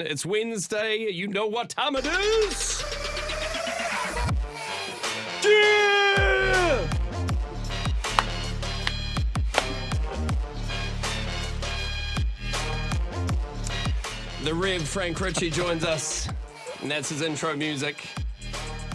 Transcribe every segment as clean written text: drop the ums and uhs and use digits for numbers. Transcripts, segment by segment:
It's Wednesday. You know what time it is? Yeah! The Rev Frank Ritchie joins us, and that's his intro music.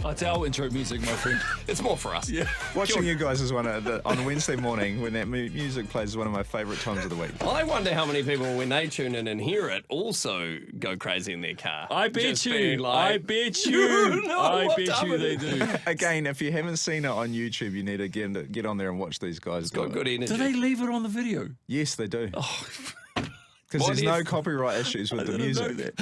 That's our intro music, my friend. It's more for us. Yeah. Watching you guys is on Wednesday morning when that music plays is one of my favourite times of the week. I wonder how many people, when they tune in and hear it, also go crazy in their car. I bet Just you. being like, I bet you. know I what bet time you it they is. do. Again, if you haven't seen it on YouTube, you need to get on there and watch these guys do Got it. good energy. Do they leave it on the video? Yes, they do. Oh, Because What there's if- no copyright issues with the music.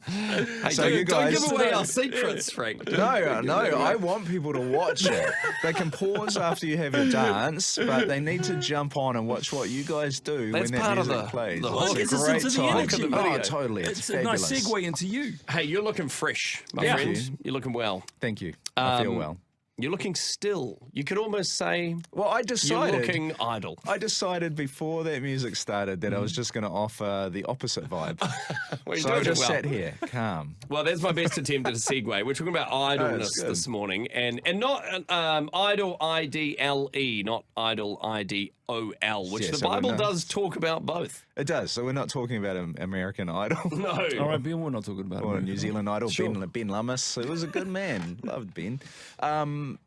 Hey, So don't, you guys- don't give away our secrets, Frank. No, I want people to watch it. They can pause after you have your dance, but they need to jump on and watch what you guys do That's when that part of music the- plays. the It's whole- a Gets us great into the time. energy. Video. Oh, totally. It's it's a fabulous. nice segue into you. Hey, you're looking fresh, my Yeah. friend. Thank you. You're looking well. Thank you. I feel well. You're looking still. You could almost say Well, I you're decided. looking idle. I decided before that music started that I was just going to offer the opposite vibe. Well, you're So I doing it just well. sat here, calm. Well, that's my best attempt at a segue. We're talking about idleness good. this morning, and not idle, I-D-L-E, not idle, I-D-O-L, which Yeah, the so we're Bible not- does talk about both. It does. So we're not talking about American Idol No. All right, Ben, we're not talking about or it. New Zealand Idol. Sure. Ben Lummis. It was a good man. Loved Ben.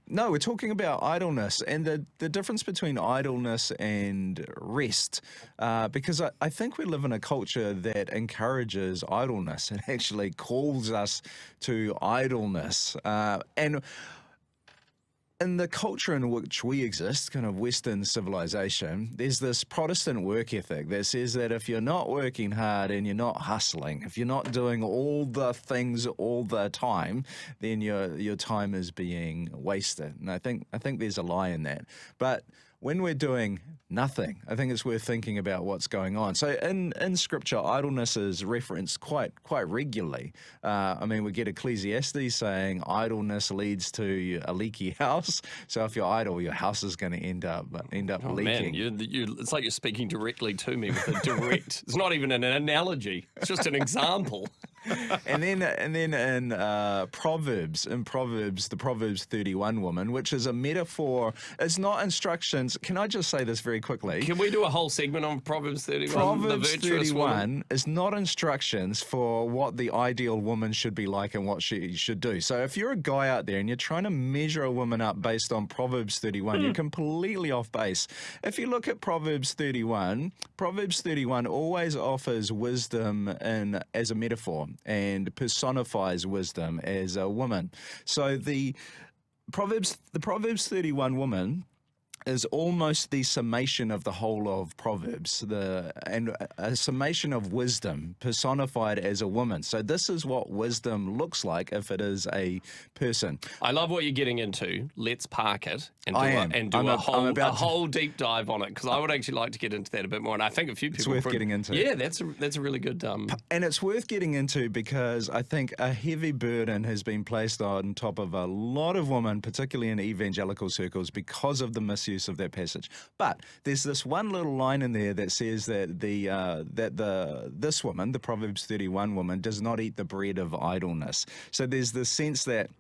No, we're talking about idleness and the difference between idleness and rest. Because I think we live in a culture that encourages idleness and actually calls us to idleness. And in the culture in which we exist, kind of Western civilization, there's this Protestant work ethic that says that if you're not working hard and you're not hustling, if you're not doing all the things all the time, then your time is being wasted. And I think there's a lie in that. But when we're doing nothing, I think it's worth thinking about what's going on. So in Scripture, idleness is referenced quite regularly. I mean, we get Ecclesiastes saying idleness leads to a leaky house. So if you're idle, your house is going to end up Oh, leaking. man, it's like you're speaking directly to me with a direct. It's not even an analogy. It's just an example. And then in Proverbs, the Proverbs 31 woman, which is a metaphor, it's not instructions. Can I just say this very quickly? Can we do a whole segment on Proverbs 31? the Proverbs virtuous woman? 31 is not instructions for what the ideal woman should be like and what she should do. So if you're a guy out there and you're trying to measure a woman up based on Proverbs 31, you're completely off base. If you look at Proverbs 31 always offers wisdom as a metaphor and personifies wisdom as a woman. So the Proverbs 31 woman is almost the summation of the whole of Proverbs, and a summation of wisdom personified as a woman. So this is what wisdom looks like if it is a person. I love what you're getting into. Let's park it and do, I am. I'm a about to- whole deep dive on it, because I would actually like to get into that a bit more. And I think a few people worth getting into. Yeah, that's a really good. And it's worth getting into because I think a heavy burden has been placed on top of a lot of women, particularly in evangelical circles, because of the misuse of that passage. But there's this one little line in there that says that this woman, the Proverbs 31 woman, does not eat the bread of idleness. So there's this sense that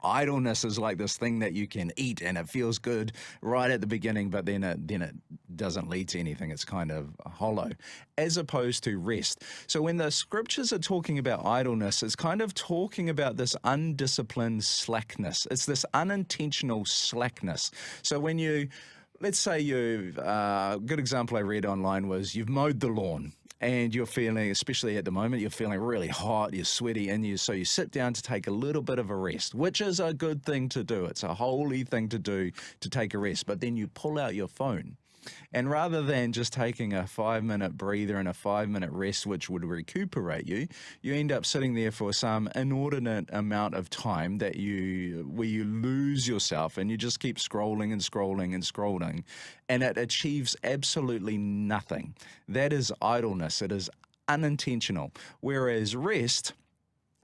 idleness is like this thing that you can eat and it feels good right at the beginning, but then it doesn't lead to anything. It's kind of hollow, as opposed to rest. So when the scriptures are talking about idleness, it's kind of talking about this undisciplined slackness. It's this unintentional slackness. So when let's say a good example I read online was you've mowed the lawn and you're feeling, especially at the moment, you're feeling really hot, you're sweaty, and so you sit down to take a little bit of a rest, which is a good thing to do. It's a holy thing to do, to take a rest. But then you pull out your phone. And rather than just taking a 5-minute breather and a 5-minute rest, which would recuperate you, you end up sitting there for some inordinate amount of time where you lose yourself and you just keep scrolling and scrolling and scrolling, and it achieves absolutely nothing. That is idleness. It is unintentional. Whereas rest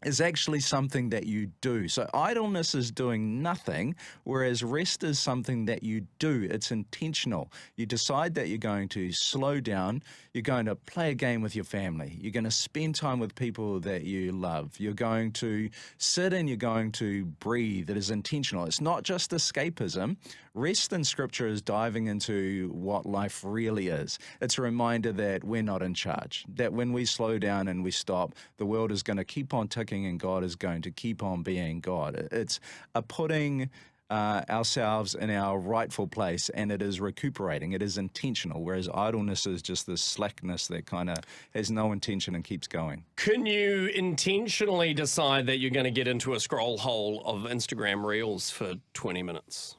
is actually something that you do. So idleness is doing nothing, whereas rest is something that you do. It's intentional. You decide that you're going to slow down, you're going to play a game with your family, you're going to spend time with people that you love, you're going to sit and you're going to breathe. It is intentional. It's not just escapism. Rest in Scripture is diving into what life really is. It's a reminder that we're not in charge, that when we slow down and we stop, the world is going to keep on ticking and God is going to keep on being God. It's a putting ourselves in our rightful place, and it is recuperating. It is intentional, whereas idleness is just this slackness that kind of has no intention and keeps going. Can you intentionally decide that you're going to get into a scroll hole of Instagram Reels for 20 minutes?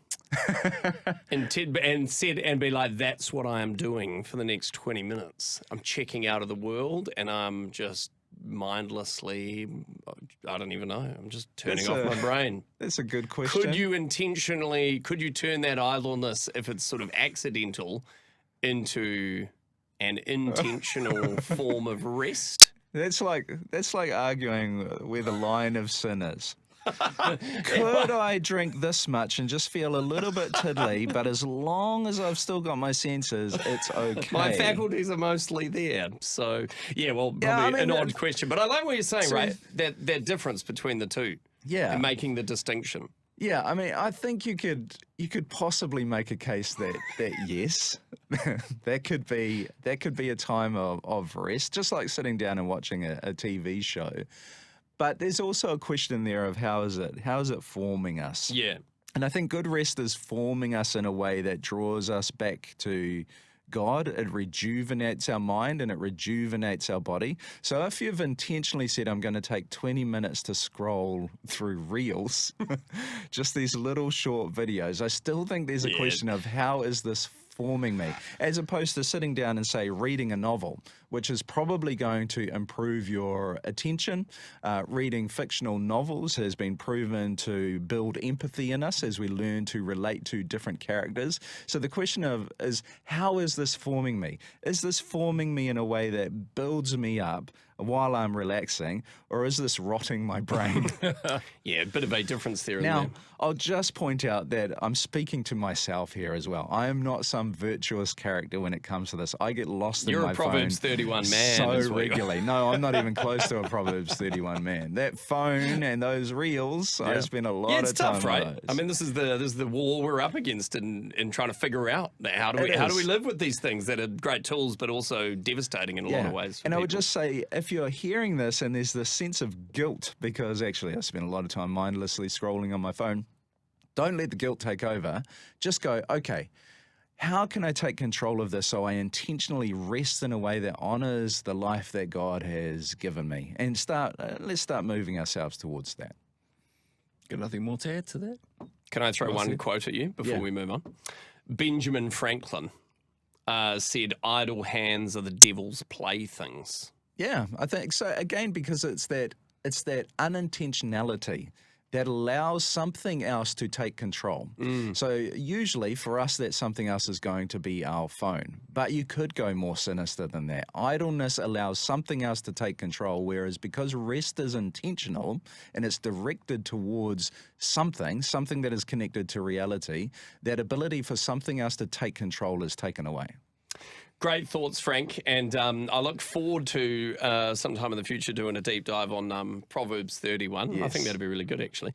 and be like, that's what I am doing for the next 20 minutes. I'm checking out of the world and I'm just mindlessly, I don't even know, I'm just turning off my brain. That's a good question. Could you turn that idleness, if it's sort of accidental, into an intentional form of rest? That's like arguing where the line of sin is. Could I drink this much and just feel a little bit tiddly, but as long as I've still got my senses, it's okay? My faculties are mostly there. So, yeah, well, probably an odd question. But I like what you're saying, right? That difference between the two. Yeah. And making the distinction. Yeah, I mean, I think you could possibly make a case that yes, that could be a time of rest, just like sitting down and watching a TV show. But there's also a question there of how is it forming us? Yeah. And I think good rest is forming us in a way that draws us back to God. It rejuvenates our mind and it rejuvenates our body. So if you've intentionally said, I'm going to take 20 minutes to scroll through Reels, just these little short videos, I still think there's a question of how is this forming me, as opposed to sitting down and, say, reading a novel, which is probably going to improve your attention. Reading fictional novels has been proven to build empathy in us as we learn to relate to different characters. So the question is how is this forming me? Is this forming me in a way that builds me up while I'm relaxing, or is this rotting my brain? Yeah, a bit of a difference there. Now, I'll just point out that I'm speaking to myself here as well. I am not some virtuous character when it comes to this. I get lost in my phone. You're a Proverbs 31 man. So regularly. No, I'm not even close to a Proverbs 31 man. That phone and those Reels, I spend a lot of time tough, right? on those. I mean, this is the war we're up against in trying to figure out how do we live with these things that are great tools but also devastating in a lot of ways. And I would just say, if you're hearing this and there's this sense of guilt because actually I spend a lot of time mindlessly scrolling on my phone, don't let the guilt take over. Just go, okay, how can I take control of this so I intentionally rest in a way that honors the life that God has given me? And let's start moving ourselves towards that. Got nothing more to add to that? Can I throw one quote at you before we move on? Benjamin Franklin said, idle hands are the devil's playthings. Yeah, I think so. Again, because it's that unintentionality that allows something else to take control. So usually for us, that something else is going to be our phone. But you could go more sinister than that. Idleness allows something else to take control, whereas because rest is intentional and it's directed towards something that is connected to reality, that ability for something else to take control is taken away. Great thoughts, Frank, and I look forward to sometime in the future doing a deep dive on Proverbs 31. Yes. I think that'd be really good, actually.